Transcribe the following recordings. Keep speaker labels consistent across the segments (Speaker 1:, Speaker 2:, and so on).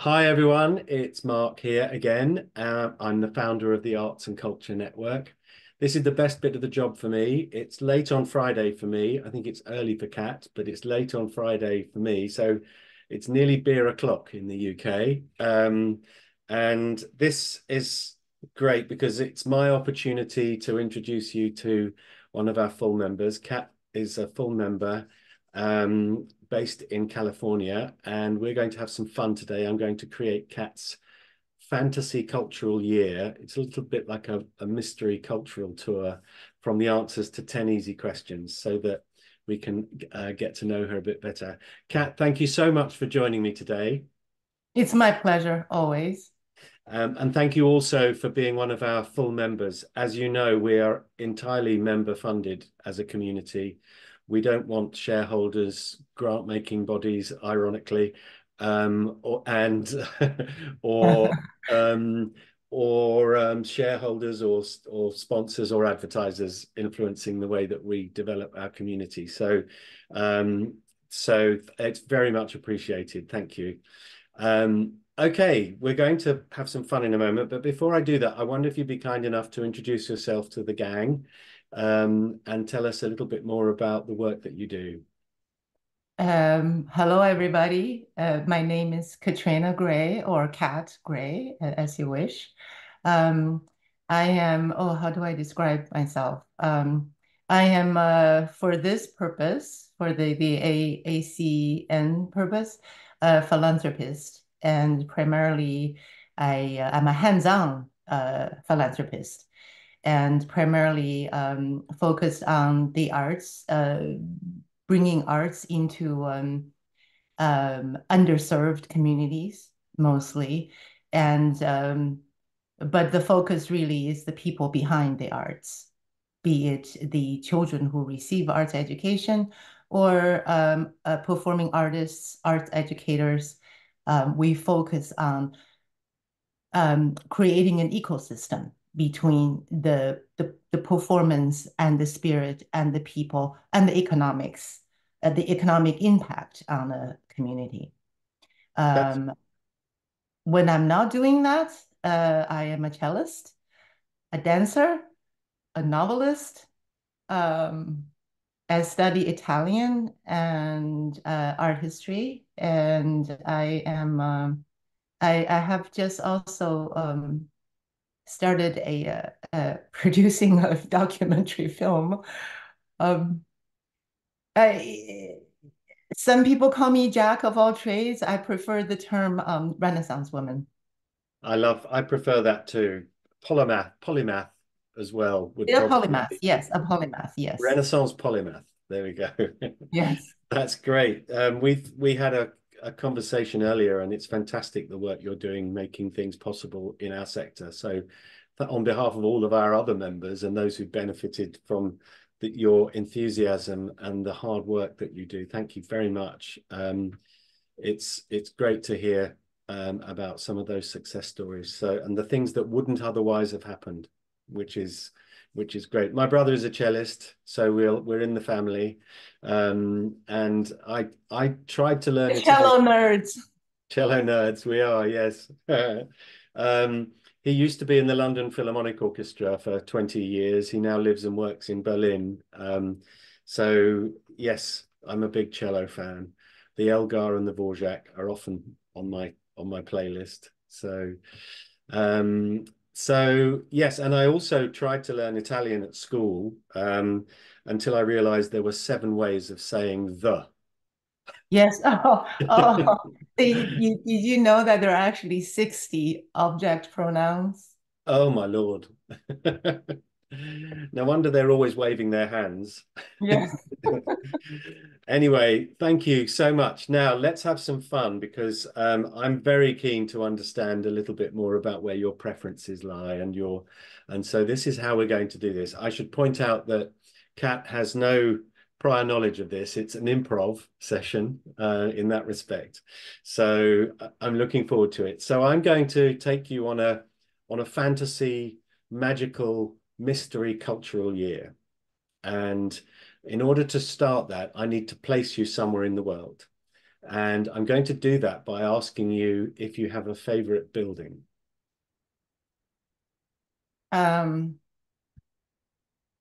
Speaker 1: Hi everyone, it's Mark here again. I'm the founder of the Arts and Culture Network. This is the best bit of the job for me. It's late on Friday for me. I think it's early for Kat, but it's late on Friday for me. So it's nearly beer o'clock in the UK. And this is great because it's my opportunity to introduce you to one of our full members. Kat is a full member. Based in California, and we're going to have some fun today. I'm going to create Kat's fantasy cultural year. It's a little bit like a mystery cultural tour from the answers to 10 easy questions so that we can get to know her a bit better. Kat, thank you so much for joining me today.
Speaker 2: It's my pleasure, always.
Speaker 1: And thank you also for being one of our full members. As you know, we are entirely member funded as a community. We don't want shareholders, grant making bodies, ironically, or and or um, shareholders or sponsors or advertisers influencing the way that we develop our community. Um, so it's very much appreciated. Thank you. Okay, we're going to have some fun in a moment, but before I do that, I wonder if you'd be kind enough to introduce yourself to the gang, and tell us a little bit more about the work that you do.
Speaker 2: Hello, everybody. My name is Katrina Gray, or Kat Gray, as you wish. Um, I am, how do I describe myself? I am, for this purpose, for the ACN purpose, a philanthropist, and primarily I'm a hands-on philanthropist, and primarily focused on the arts, bringing arts into underserved communities mostly. And but the focus really is the people behind the arts, be it the children who receive arts education or performing artists, art educators. We focus on creating an ecosystem between the performance and the spirit and the people and the economic impact on the community.
Speaker 1: That's
Speaker 2: Um, when I'm not doing that, I am a cellist, a dancer, a novelist. Um, I study Italian and art history, and I have just also started producing a documentary film. Um, I, some people call me Jack of all trades. I prefer the term Renaissance woman.
Speaker 1: I prefer that too. Polymath as well would
Speaker 2: A
Speaker 1: probably
Speaker 2: polymath,
Speaker 1: be
Speaker 2: yes, a polymath, yes,
Speaker 1: Renaissance polymath. There we go.
Speaker 2: yes.
Speaker 1: That's great. We had a conversation earlier, and it's fantastic the work you're doing, making things possible in our sector. So, on behalf of all of our other members and those who've benefited from your enthusiasm and the hard work that you do, thank you very much. It's great to hear about some of those success stories. So, and the things that wouldn't otherwise have happened, which is which is great. My brother is a cellist, so we're in the family. And I tried to learn
Speaker 2: The
Speaker 1: Italian.
Speaker 2: cello nerds.
Speaker 1: Cello nerds, we are, yes. Um, he used to be in the London Philharmonic Orchestra for 20 years. He now lives and works in Berlin. So yes, I'm a big cello fan. The Elgar and the Dvorak are often on my playlist. Um, so yes, and I also tried to learn Italian at school, until I realized there were 7 ways of saying the.
Speaker 2: Yes. Did you know that there are actually 60 object pronouns?
Speaker 1: Oh my Lord. No wonder they're always waving their hands.
Speaker 2: Yes.
Speaker 1: Anyway, thank you so much. Now let's have some fun because I'm very keen to understand a little bit more about where your preferences lie and so this is how we're going to do this. I should point out that Kat has no prior knowledge of this. It's an improv session in that respect. So I'm looking forward to it. So I'm going to take you on a fantasy, magical, mystery cultural year. And in order to start that, I need to place you somewhere in the world. And I'm going to do that by asking you if you have a favorite building.
Speaker 2: Um,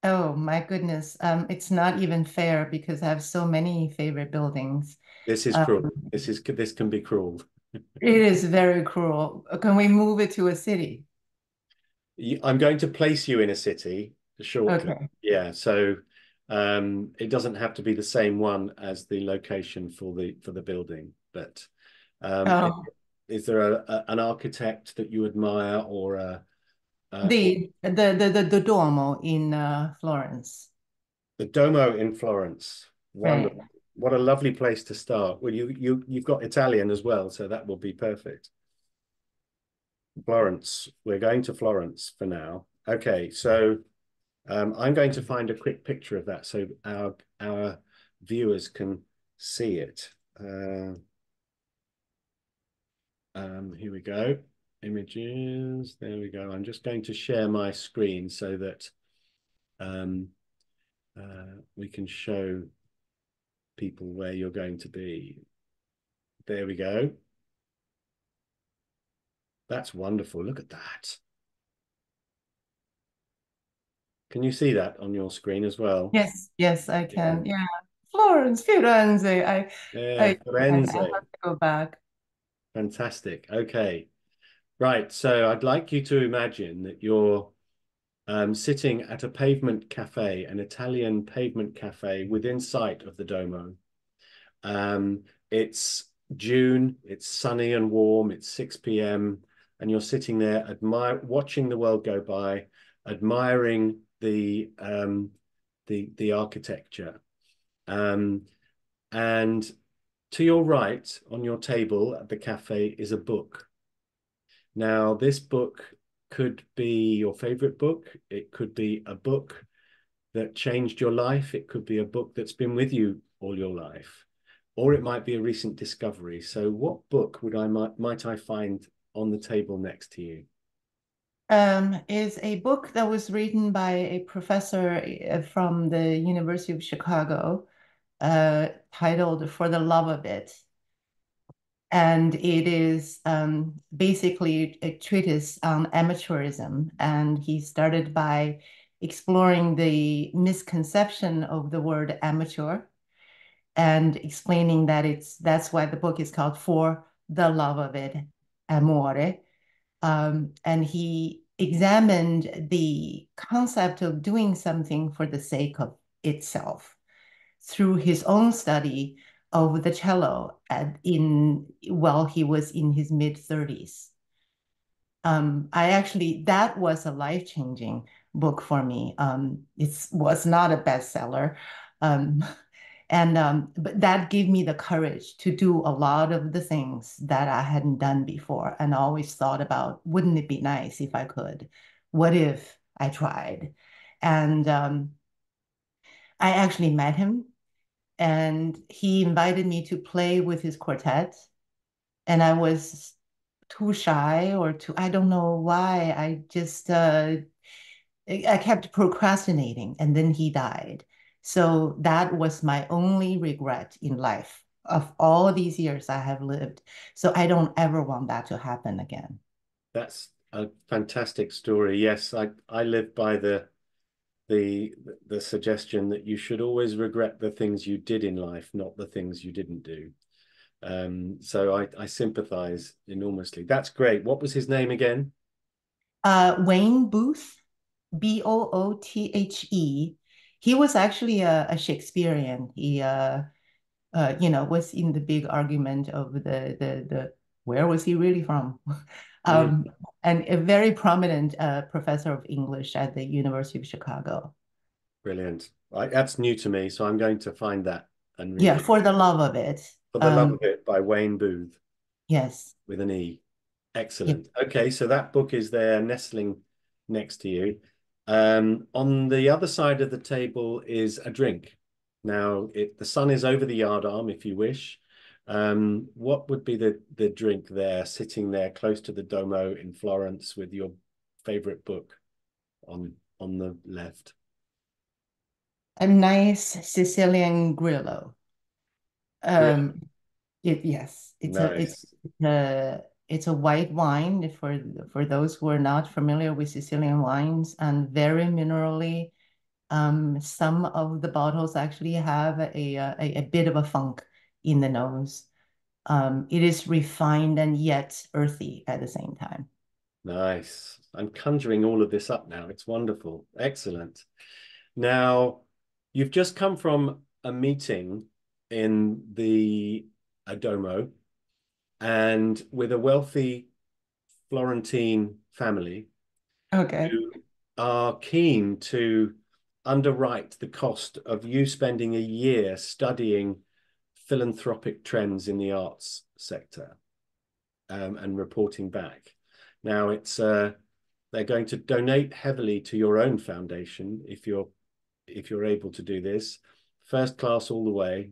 Speaker 2: oh my goodness. It's not even fair because I have so many favorite buildings.
Speaker 1: This is
Speaker 2: Um,
Speaker 1: cruel. This can be cruel.
Speaker 2: it is very cruel. Can we move it to a city?
Speaker 1: I'm going to place you in a city shortly.
Speaker 2: Okay.
Speaker 1: Yeah, so it doesn't have to be the same one as the location for the building, but
Speaker 2: Oh,
Speaker 1: is there an architect that you admire or
Speaker 2: the Duomo in Florence.
Speaker 1: the Duomo in Florence?
Speaker 2: Right.
Speaker 1: Wonderful. What a lovely place to start. Well, you've got Italian as well, so that will be perfect. Florence. We're going to Florence for now. Okay, so I'm going to find a quick picture of that so our viewers can see it. Here we go. Images. There we go. I'm just going to share my screen so that um, we can show people where you're going to be. There we go. That's wonderful. Look at that. Can you see that on your screen as well?
Speaker 2: Yes, yes, I
Speaker 1: Yeah.
Speaker 2: can. Yeah. Florence, Firenze.
Speaker 1: Yeah,
Speaker 2: I
Speaker 1: Firenze.
Speaker 2: have to go back.
Speaker 1: Fantastic. Okay. Right. So I'd like you to imagine that you're sitting at a pavement cafe, an Italian pavement cafe within sight of the Duomo. It's June, it's sunny and warm, it's 6 p.m., and you're sitting there watching the world go by, admiring the architecture. Um, and to your right on your table at the cafe is a book. Now, this book could be your favorite book. It could be a book that changed your life. It could be a book that's been with you all your life, or it might be a recent discovery. So what book might I find on the table next to you?
Speaker 2: Is a book that was written by a professor from the University of Chicago, titled For the Love of It. And it is basically a treatise on amateurism. And he started by exploring the misconception of the word amateur and explaining that that's why the book is called For the Love of It, Amore. And he examined the concept of doing something for the sake of itself through his own study of the cello while he was in his mid 30s. I actually that was a life-changing book for me. It was not a bestseller, um, and but that gave me the courage to do a lot of the things that I hadn't done before, and I always thought about, wouldn't it be nice if I could? What if I tried? And I actually met him, and he invited me to play with his quartet, and I was too shy or too, I don't know why. I kept procrastinating, and then he died. So that was my only regret in life of all these years I have lived. So I don't ever want that to happen again.
Speaker 1: That's a fantastic story. Yes, I live by the the suggestion that you should always regret the things you did in life, not the things you didn't do. So I sympathize enormously. That's great. What was his name again?
Speaker 2: Wayne Booth, Boothe. He was actually a Shakespearean. He was in the big argument of the where was he really from?
Speaker 1: Mm,
Speaker 2: um, and a very prominent professor of English at the University of Chicago.
Speaker 1: brilliant. That's new to me, so I'm going to find that and read
Speaker 2: Yeah,
Speaker 1: it.
Speaker 2: for the love of it.
Speaker 1: For the Love of It by Wayne Booth
Speaker 2: Yes.
Speaker 1: with an E.
Speaker 2: Yeah.
Speaker 1: Excellent. Okay, so that book is there nestling next to you. On the other side of the table is a drink. Now, the sun is over the yard arm if you wish. What would be the drink there, sitting there close to the Duomo in Florence with your favorite book on the left?
Speaker 2: A nice Sicilian Grillo.
Speaker 1: Grill.
Speaker 2: Um, Yes,
Speaker 1: Nice.
Speaker 2: a it's a white wine for those who are not familiar with Sicilian wines, and very minerally. Some of the bottles actually have a bit of a funk in the nose. It is refined and yet earthy at the same time.
Speaker 1: Nice. I'm conjuring all of this up now. It's wonderful. Excellent. Now, you've just come from a meeting in the Adomo and with a wealthy Florentine family
Speaker 2: Okay.
Speaker 1: who are keen to underwrite the cost of you spending a year studying philanthropic trends in the arts sector, and reporting back. Now they're going to donate heavily to your own foundation if you're able to do this, first class all the way.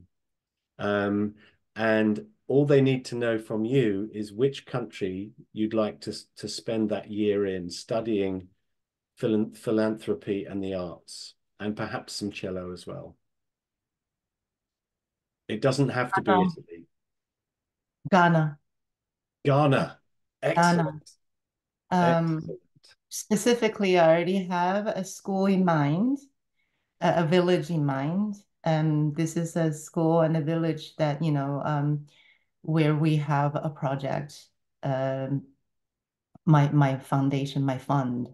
Speaker 1: And all they need to know from you is which country you'd like to spend that year in studying philanthropy and the arts, and perhaps some cello as well. It doesn't have to be
Speaker 2: Um,
Speaker 1: Italy.
Speaker 2: Ghana.
Speaker 1: Ghana.
Speaker 2: Ghana.
Speaker 1: Excellent.
Speaker 2: Um,
Speaker 1: Excellent.
Speaker 2: Specifically, I already have a school in mind, a village in mind. This is a school and a village that, where we have a project, um, my foundation, my fund.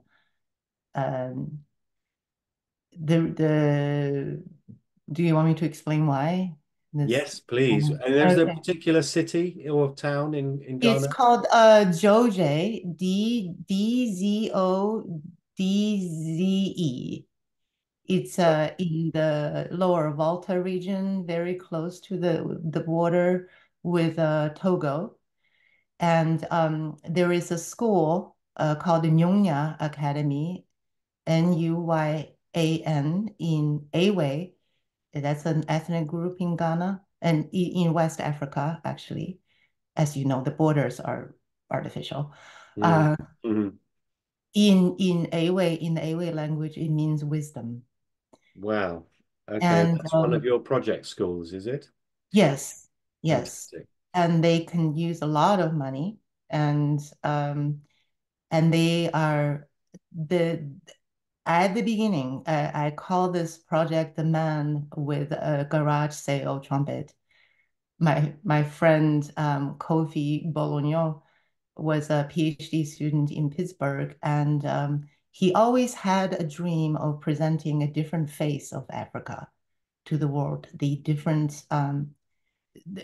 Speaker 2: Um, the Do you want me to explain why this?
Speaker 1: Yes, please. And there's a
Speaker 2: Okay.
Speaker 1: particular city or town in
Speaker 2: It's
Speaker 1: Ghana?
Speaker 2: called Joje, Dzeze. It's in the lower Volta region, very close to the border with Togo. And there is a school called the Nyonya Academy, Nuyan in Awe. That's an ethnic group in Ghana and in West Africa, actually. As you know, the borders are artificial.
Speaker 1: Mm.
Speaker 2: Uh,
Speaker 1: Mhm.
Speaker 2: in Awe, in the Awe language, it means wisdom.
Speaker 1: Wow. Okay,
Speaker 2: And
Speaker 1: that's one of your project schools, is it?
Speaker 2: yes, yes,
Speaker 1: Fantastic.
Speaker 2: and they can use a lot of money, and they are the at the beginning. I call this project the man with a garage sale trumpet. My friend Kofi Bologno was a PhD student in Pittsburgh, and he always had a dream of presenting a different face of Africa to the world, the different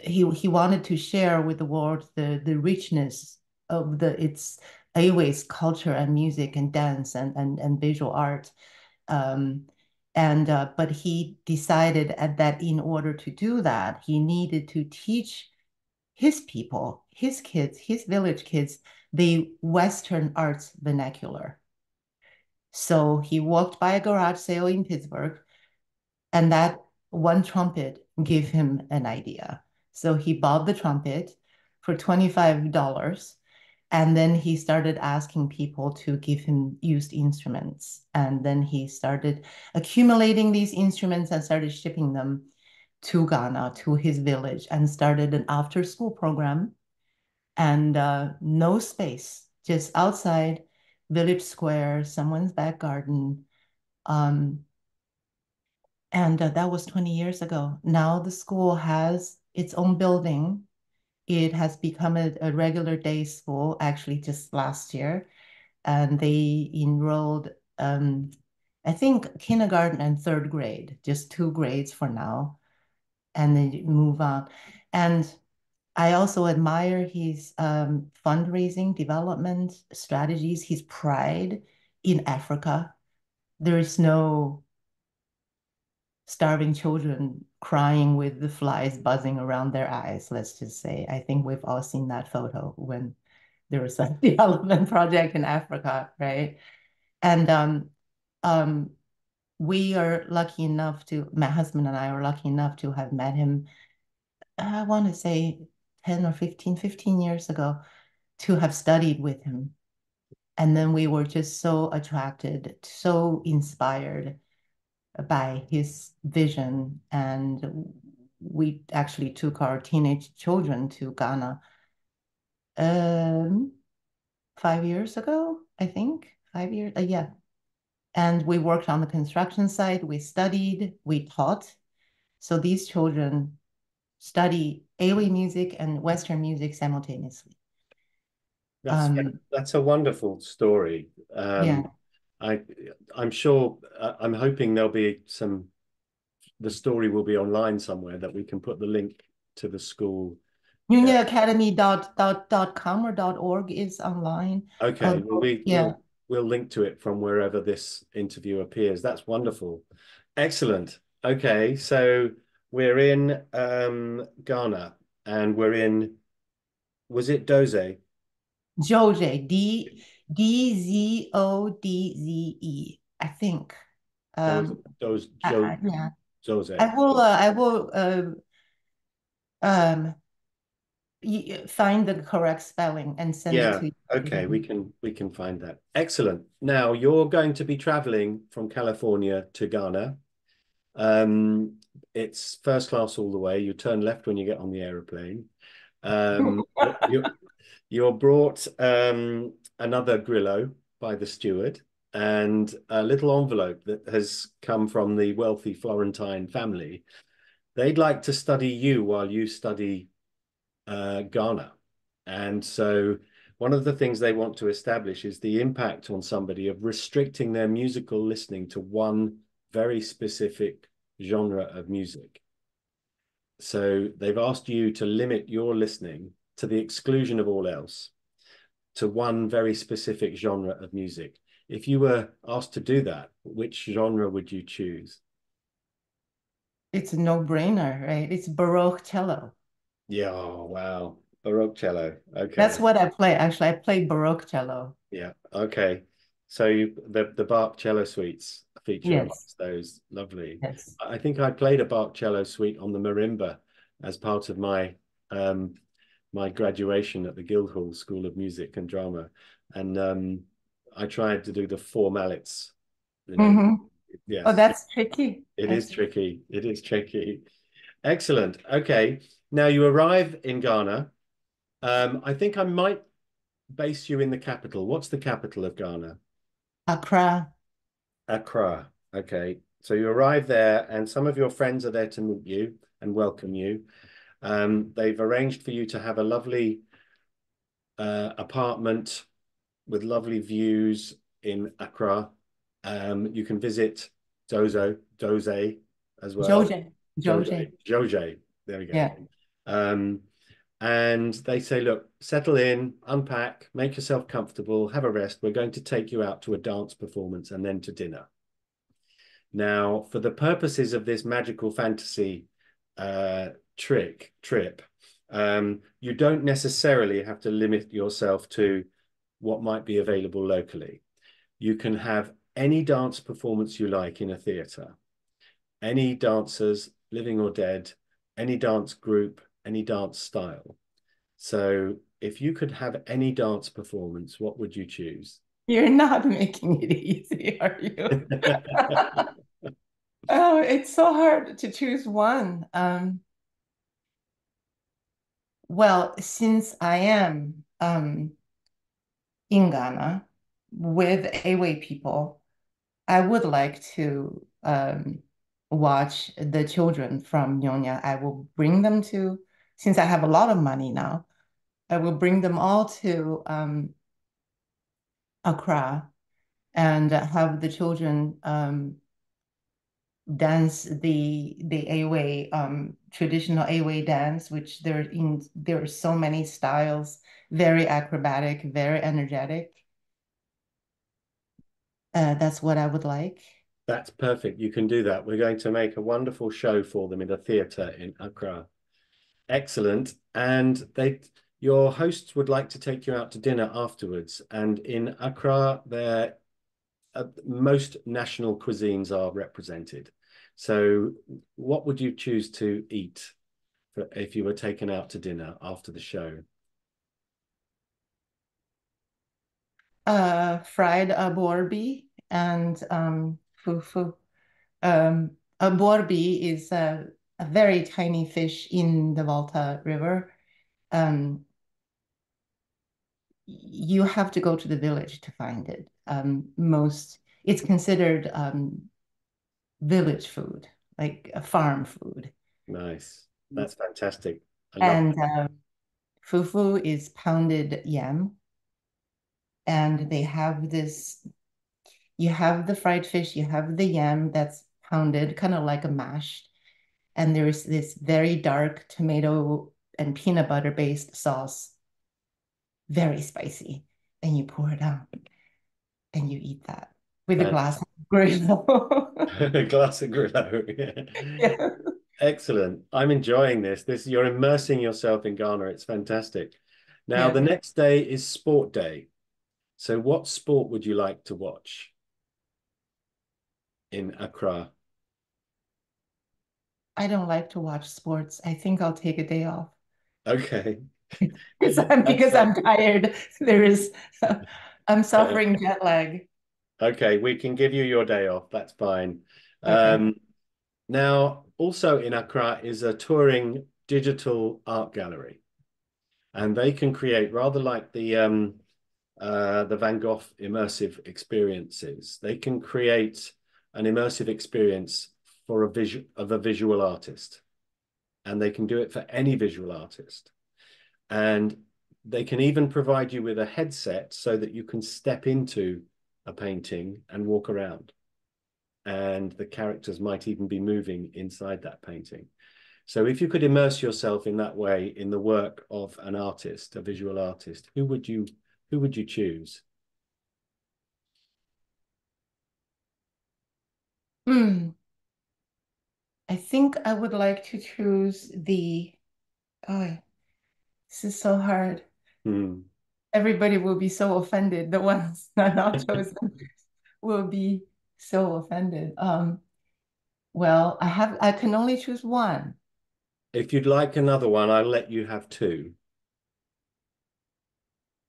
Speaker 2: he wanted to share with the world the richness of the its Airways culture and music and dance and visual art. Um, and But he decided that in order to do that, he needed to teach his people, his kids, his village kids, the Western arts vernacular. So he walked by a garage sale in Pittsburgh, and that one trumpet gave him an idea. So he bought the trumpet for $25. And then he started asking people to give him used instruments. And then he started accumulating these instruments and started shipping them to Ghana, to his village, and started an after school program. And no space, just outside village square, someone's back garden. Um, and That was 20 years ago. Now the school has its own building. It has become a regular day school, actually, just last year. And they enrolled, I think, kindergarten and third grade, just two grades for now. And then move on. And I also admire his fundraising development strategies, his pride in Africa. There is no starving children crying with the flies buzzing around their eyes, let's just say. I think we've all seen that photo when there was a development project in Africa, right? And um, we are lucky enough my husband and I are lucky enough to have met him, I want to say 10 or 15 years ago, to have studied with him. And then we were just so attracted, so inspired by his vision. And we actually took our teenage children to Ghana um, 5 years ago, I think. 5 years, yeah. And we worked on the construction site. We studied, we taught. So these children study AOE music and Western music simultaneously.
Speaker 1: That's
Speaker 2: Um,
Speaker 1: that's a wonderful story.
Speaker 2: yeah.
Speaker 1: I I'm sure I'm hoping there'll be some the story will be online somewhere that we can put the link to the school.
Speaker 2: UniaAcademy.com or .org is online.
Speaker 1: Okay, well
Speaker 2: Yeah.
Speaker 1: we'll link to it from wherever this interview appears. That's wonderful. Excellent. Okay, so we're in Ghana and we're in was it Doze?
Speaker 2: Jose, Dzodze, I think.
Speaker 1: Doze
Speaker 2: Um,
Speaker 1: Doze Joe
Speaker 2: yeah.
Speaker 1: Jose.
Speaker 2: I will um, find the correct spelling and send it
Speaker 1: Yeah,
Speaker 2: to you
Speaker 1: okay,
Speaker 2: again.
Speaker 1: we can find that. Excellent. Now you're going to be traveling from California to Ghana. Um, it's first class all the way. You turn left when you get on the aeroplane. You're brought another Grillo by the steward and a little envelope that has come from the wealthy Florentine family. They'd like to study you while you study Ghana. And so one of the things they want to establish is the impact on somebody of restricting their musical listening to one very specific genre of music. So they've asked you to limit your listening to the exclusion of all else to one very specific genre of music. If you were asked to do that, which genre would you choose?
Speaker 2: It's a no-brainer, right? It's Baroque cello.
Speaker 1: Yeah, oh, wow. Baroque cello.
Speaker 2: That's
Speaker 1: Okay.
Speaker 2: what I play. Actually, I play Baroque cello.
Speaker 1: Yeah. Okay. So the Bach cello suites feature
Speaker 2: Yes,
Speaker 1: amongst those. Lovely.
Speaker 2: yes.
Speaker 1: I think I played a Bach cello suite on the marimba as part of um my graduation at the Guildhall School of Music and Drama, and I tried to do the four mallets. You know,
Speaker 2: Hmm. Oh,
Speaker 1: yes,
Speaker 2: that's tricky.
Speaker 1: it is
Speaker 2: That's
Speaker 1: tricky. It is tricky. Excellent. Okay. Now you arrive in Ghana. I think I might base you in the capital. What's the capital of Ghana?
Speaker 2: Accra.
Speaker 1: Accra. Okay. So you arrive there, and some of your friends are there to meet you and welcome you. They've arranged for you to have a lovely apartment with lovely views in Accra. You can visit Doze as well.
Speaker 2: Georgia. Georgia.
Speaker 1: Joje. There we go.
Speaker 2: Yeah.
Speaker 1: Um, and they say, look, settle in, unpack, make yourself comfortable, have a rest. We're going to take you out to a dance performance and then to dinner. Now, for the purposes of this magical fantasy uh, trip, you don't necessarily have to limit yourself to what might be available locally. You can have any dance performance you like in a theatre, any dancers, living or dead, any dance group, any dance style. So if you could have any dance performance, what would you choose?
Speaker 2: You're not making it easy, are you? Oh, it's so hard to choose one. Well, since I am in Ghana with Awe people, I would like to watch the children from Nyonya. I will bring them to, since I have a lot of money now, I will bring them all to Accra and have the children dance the Awe traditional Awe dance, which there are so many styles, very acrobatic, very energetic. That's what I would like.
Speaker 1: That's perfect. You can do that. We're going to make a wonderful show for them in a theatre in Accra. Excellent. And your hosts would like to take you out to dinner afterwards. And in Accra, most national cuisines are represented. So, what would you choose to eat if you were taken out to dinner after the show?
Speaker 2: Fried aborbi and fufu. Aborbi is a very tiny fish in the Volta River. Um, you have to go to the village to find it. It's considered village food, like a farm food.
Speaker 1: Nice. That's fantastic. I love
Speaker 2: And
Speaker 1: that.
Speaker 2: fufu is pounded yam. And they have this, you have the fried fish, you have the yam that's pounded, kind of like a mash. And there's this very dark tomato and peanut butter based sauce, very spicy. And you pour it out and you eat that with a glass of Gruyere.
Speaker 1: A glass of Gruyere.
Speaker 2: Yeah.
Speaker 1: Excellent. I'm enjoying this. You're immersing yourself in Ghana. It's fantastic. Now,
Speaker 2: Yeah.
Speaker 1: the next day is sport day. So what sport would you like to watch in Accra?
Speaker 2: I don't like to watch sports. I think I'll take a day off.
Speaker 1: Okay.
Speaker 2: Because
Speaker 1: That's
Speaker 2: I'm tired. There is, I'm suffering jet lag.
Speaker 1: okay. We can give you your day off. That's fine.
Speaker 2: Okay.
Speaker 1: Now, also in Accra is a touring digital art gallery, and they can create rather like the Van Gogh immersive experiences. They can create an immersive experience for a visual artist, and they can do it for any visual artist. And they can even provide you with a headset so that you can step into a painting and walk around. And the characters might even be moving inside that painting. So if you could immerse yourself in that way in the work of an artist, a visual artist, who would you choose?
Speaker 2: Hmm. I think I would like to choose oh, this is so hard.
Speaker 1: Hmm.
Speaker 2: Everybody will be so offended. The ones not chosen will be so offended. Well, I can only choose one.
Speaker 1: If you'd like another one, I'll let you have two.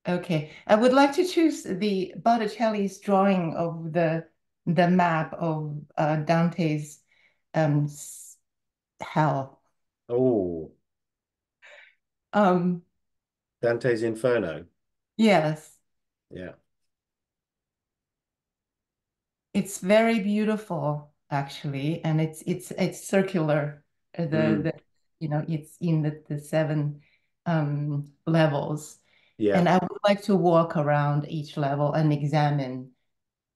Speaker 2: Okay. I would like to choose the Botticelli's drawing of the map of Dante's um hell.
Speaker 1: Oh,
Speaker 2: Um,
Speaker 1: Dante's Inferno.
Speaker 2: yes.
Speaker 1: Yeah.
Speaker 2: It's very beautiful, actually, and it's circular.
Speaker 1: Mm.
Speaker 2: The it's in the seven levels,
Speaker 1: Yeah.
Speaker 2: and I would like to walk around each level and examine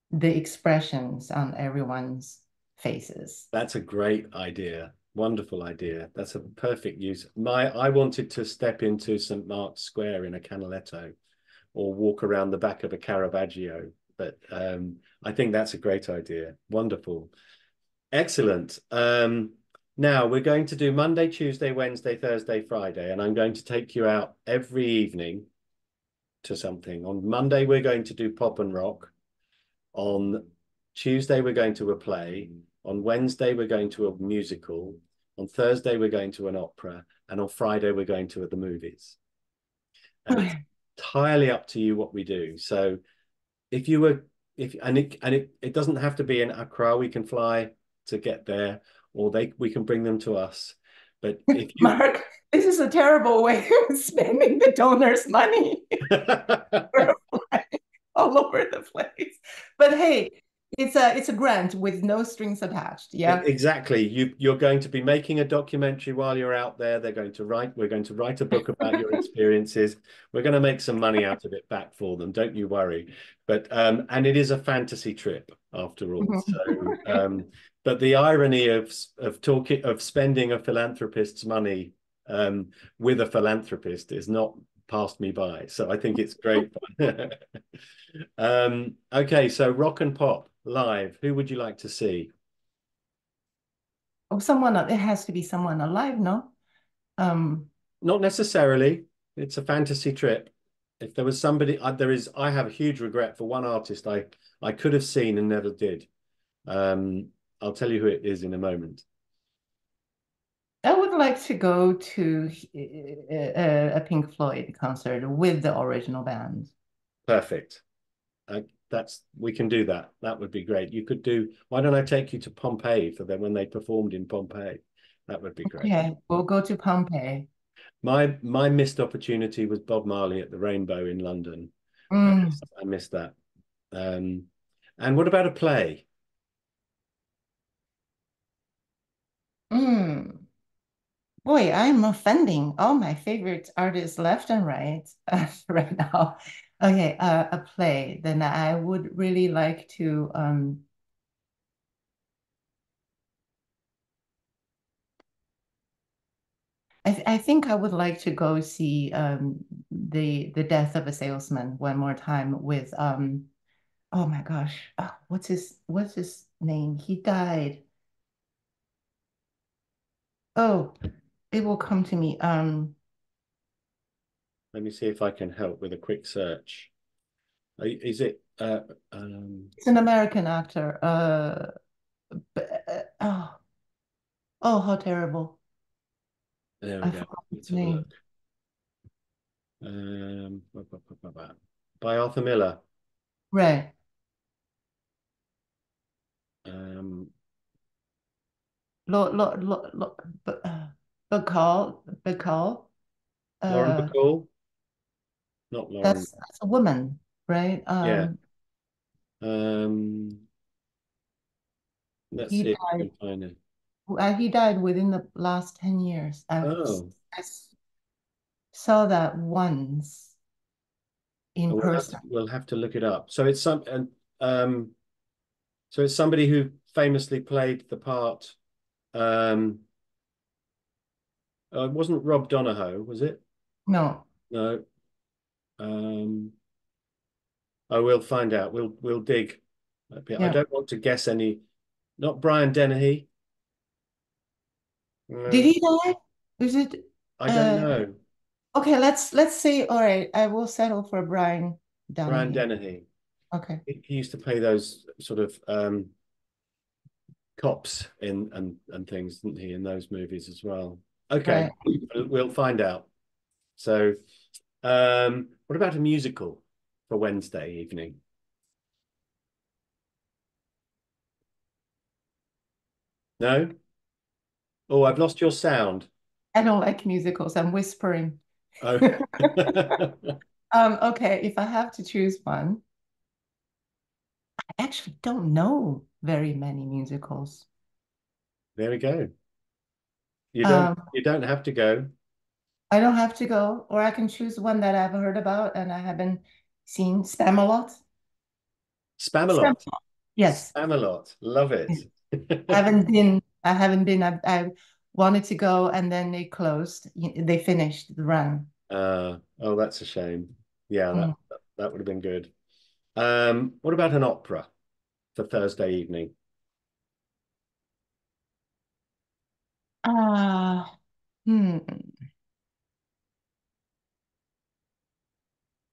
Speaker 2: the expressions on everyone's faces.
Speaker 1: That's a great idea. Wonderful idea. That's a perfect use. I wanted to step into St. Mark's Square in a Canaletto or walk around the back of a Caravaggio, but I think that's a great idea. Wonderful. Excellent. Now we're going to do Monday, Tuesday, Wednesday, Thursday, Friday, and I'm going to take you out every evening to something. On Monday, we're going to do pop and rock. On Tuesday, we're going to a play. On Wednesday, we're going to a musical. On Thursday, we're going to an opera. And on Friday, we're going to the movies. And it's entirely up to you what we do. So if you were, if and it doesn't have to be in Accra, we can fly to get there, or we can bring them to us. But if you
Speaker 2: Mark, this is a terrible way of spending the donors' money. All over the place. But hey, it's a grant with no strings attached. Yeah.
Speaker 1: Exactly. You're going to be making a documentary while you're out there. We're going to write a book about your experiences. We're going to make some money out of it back for them. Don't you worry. But and it is a fantasy trip after all. So but the irony of spending a philanthropist's money with a philanthropist is not passed me by. So I think it's great. Okay, so rock and pop live. Who would you like to see?
Speaker 2: Oh, it has to be someone alive, no? Um,
Speaker 1: Not necessarily. It's a fantasy trip. If there was somebody, I have a huge regret for one artist I could have seen and never did. Um, I'll tell you who it is in a moment.
Speaker 2: I would like to go to a Pink Floyd concert with the original band.
Speaker 1: Perfect. We can do that. That would be great. You could do. Why don't I take you to Pompeii for them when they performed in Pompeii? That would be great.
Speaker 2: Okay, we'll go to Pompeii.
Speaker 1: My missed opportunity was Bob Marley at the Rainbow in London.
Speaker 2: Mm,
Speaker 1: I missed that. Um, and what about a play?
Speaker 2: mm. Boy, I'm offending all my favorite artists left and right right now. Okay, a play. Then I would really like to. I think I would like to go see the Death of a Salesman one more time with oh my gosh, what's his name? He died. Oh, it will come to me.
Speaker 1: Let me see if I can help with a quick search. Is it?
Speaker 2: It's an American actor. Oh, oh, how terrible.
Speaker 1: There we
Speaker 2: I
Speaker 1: go.
Speaker 2: forgot his
Speaker 1: Let's have a look.
Speaker 2: name.
Speaker 1: Um, by Arthur Miller.
Speaker 2: Right.
Speaker 1: Um,
Speaker 2: Lo, Bacall.
Speaker 1: Lauren
Speaker 2: Uh,
Speaker 1: Bacall, not Lauren.
Speaker 2: that's a woman, right?
Speaker 1: Yeah. Um, let's
Speaker 2: He
Speaker 1: see if I
Speaker 2: died.
Speaker 1: can find it.
Speaker 2: He died within the last 10 years.
Speaker 1: Oh,
Speaker 2: I saw that once in person.
Speaker 1: we'll have to look it up. So it's um, so it's somebody who famously played the part. Um, it wasn't Rob Donahoe, was it?
Speaker 2: No.
Speaker 1: No. Um, I will find out. We'll dig. I
Speaker 2: Yeah.
Speaker 1: don't want to guess any. Not Brian Dennehy.
Speaker 2: Did
Speaker 1: No,
Speaker 2: he die? Is it
Speaker 1: I don't
Speaker 2: uh
Speaker 1: know.
Speaker 2: okay, let's say all right, I will settle for Brian
Speaker 1: Brian
Speaker 2: Donahue.
Speaker 1: Dennehy.
Speaker 2: Okay.
Speaker 1: He used to play those sort of cops in and things, didn't he, in those movies as well? Okay,
Speaker 2: Right.
Speaker 1: we'll find out. So, what about a musical for Wednesday evening? No? Oh, I've lost your sound.
Speaker 2: I don't like musicals. I'm whispering.
Speaker 1: Oh,
Speaker 2: Okay, if I have to choose one, I actually don't know very many musicals.
Speaker 1: there we go.
Speaker 2: Um,
Speaker 1: You don't have to go.
Speaker 2: I don't have to go, or I can choose one that I've heard about and I haven't seen. Spamalot.
Speaker 1: Spamalot.
Speaker 2: Spamalot. Yes.
Speaker 1: Spamalot. Love it.
Speaker 2: I haven't been. I wanted to go and then they closed. They finished the run.
Speaker 1: Oh, that's a shame. Yeah,
Speaker 2: Mm.
Speaker 1: that would have been good. What about an opera for Thursday evening?
Speaker 2: Ah, hmm.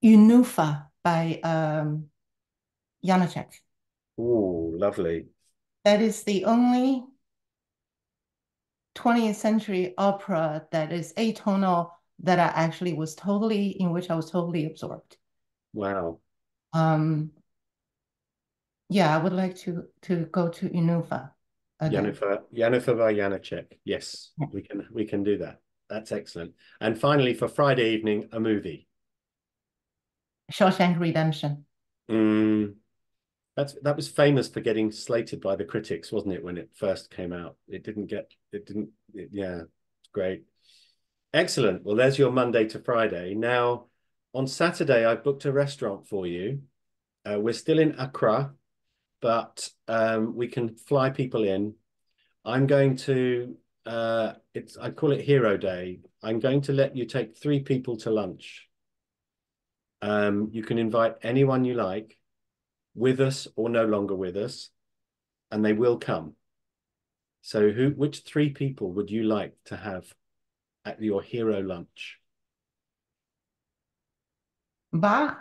Speaker 2: Unufa by Janacek.
Speaker 1: Oh, lovely.
Speaker 2: That is the only 20th century opera that is atonal that I actually was totally in which I was totally absorbed.
Speaker 1: Wow.
Speaker 2: Um, yeah, I would like to go to Unufa again.
Speaker 1: Jennifer by Janacek. Yes,
Speaker 2: Yeah.
Speaker 1: we can do that. That's excellent. And finally, for Friday evening, a movie.
Speaker 2: Shawshank Redemption.
Speaker 1: Mm, that was famous for getting slated by the critics, wasn't it, when it first came out? Yeah, it's great. Excellent. Well, there's your Monday to Friday. Now, on Saturday, I've booked a restaurant for you. We're still in Accra, but we can fly people in. I'm going to I call it Hero Day. I'm going to let you take 3 people to lunch. You can invite anyone you like, with us or no longer with us, and they will come. So which 3 people would you like to have at your hero lunch?
Speaker 2: Bach.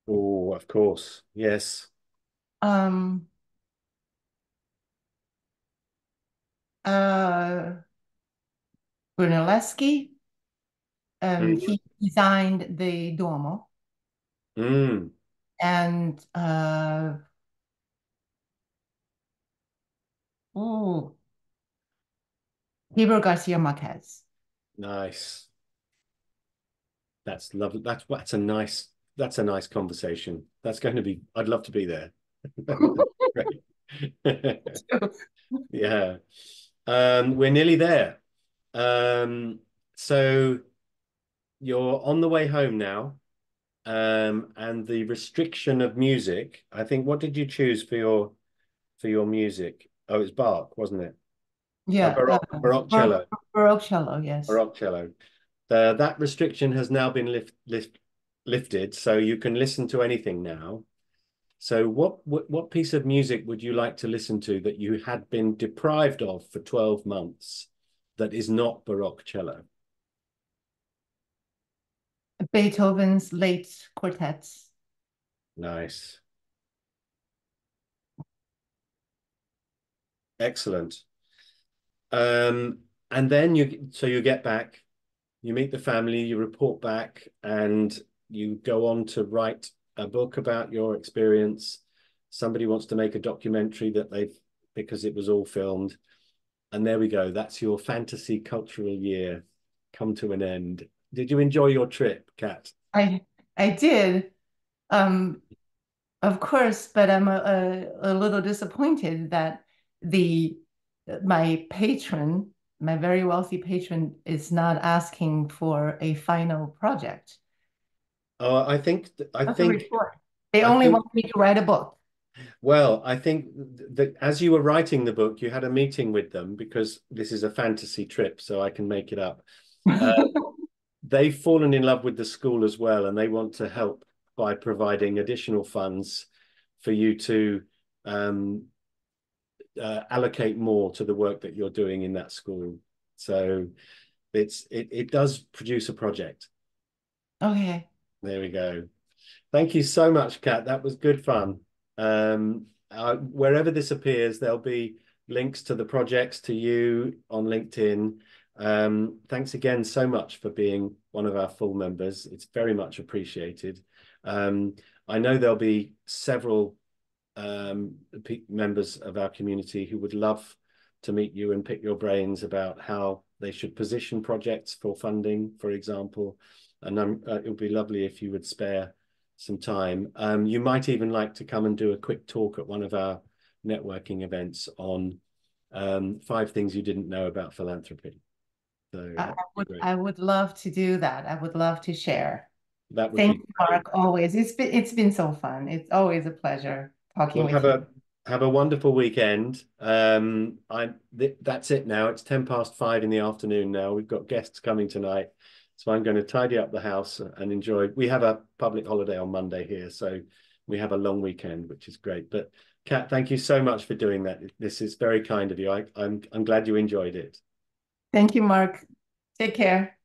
Speaker 1: Oh, of course. Yes.
Speaker 2: Um, uh, Brunelleschi.
Speaker 1: Mm.
Speaker 2: He designed the Duomo.
Speaker 1: Mm.
Speaker 2: And ooh, Gabriel Garcia Marquez.
Speaker 1: Nice. That's lovely. That's a nice conversation. That's going to be, I'd love to be there. Great. Yeah. We're nearly there. So you're on the way home now. And the restriction of music, I think, what did you choose for your music? Oh, it's Bach, wasn't it? Oh,
Speaker 2: Yeah,
Speaker 1: Baroque cello.
Speaker 2: Baroque cello, yes.
Speaker 1: Baroque cello. That restriction has now been lifted, so you can listen to anything now. So what piece of music would you like to listen to that you had been deprived of for 12 months that is not Baroque cello?
Speaker 2: Beethoven's late quartets.
Speaker 1: Nice. Excellent. And then you get back, you meet the family, you report back, and you go on to write a book about your experience. Somebody wants to make a documentary that because it was all filmed. And there we go. That's your fantasy cultural year come to an end. Did you enjoy your trip, Kat?
Speaker 2: I I did, um, of course, but I'm a little disappointed that the my patron, my very wealthy patron, is not asking for a final project.
Speaker 1: Oh, I
Speaker 2: That's a
Speaker 1: think
Speaker 2: report. They
Speaker 1: I
Speaker 2: only
Speaker 1: think
Speaker 2: want me to write a book.
Speaker 1: well, I think that as you were writing the book, you had a meeting with them because this is a fantasy trip, so I can make it up. Uh, they've fallen in love with the school as well, and they want to help by providing additional funds for you to um, allocate more to the work that you're doing in that school. So it does produce a project.
Speaker 2: Okay.
Speaker 1: There we go. Thank you so much, Kat. That was good fun. Wherever this appears, there'll be links to the projects to you on LinkedIn. Thanks again so much for being one of our full members. It's very much appreciated. Um, I know there'll be several members of our community who would love to meet you and pick your brains about how they should position projects for funding, for example. And it would be lovely if you would spare some time. You might even like to come and do a quick talk at one of our networking events on 5 things you didn't know about philanthropy. So
Speaker 2: I
Speaker 1: that would be
Speaker 2: would
Speaker 1: great.
Speaker 2: I would love to do that. I would love to share.
Speaker 1: That would
Speaker 2: Thank
Speaker 1: be
Speaker 2: you,
Speaker 1: great.
Speaker 2: Mark. Always. It's been so fun. It's always a pleasure talking
Speaker 1: Well,
Speaker 2: with you.
Speaker 1: have a wonderful weekend. That's it now. It's 5:10 in the afternoon now. We've got guests coming tonight, so I'm going to tidy up the house and enjoy. We have a public holiday on Monday here, so we have a long weekend, which is great. But Kat, thank you so much for doing that. This is very kind of you. I'm glad you enjoyed it.
Speaker 2: Thank you, Mark. Take care.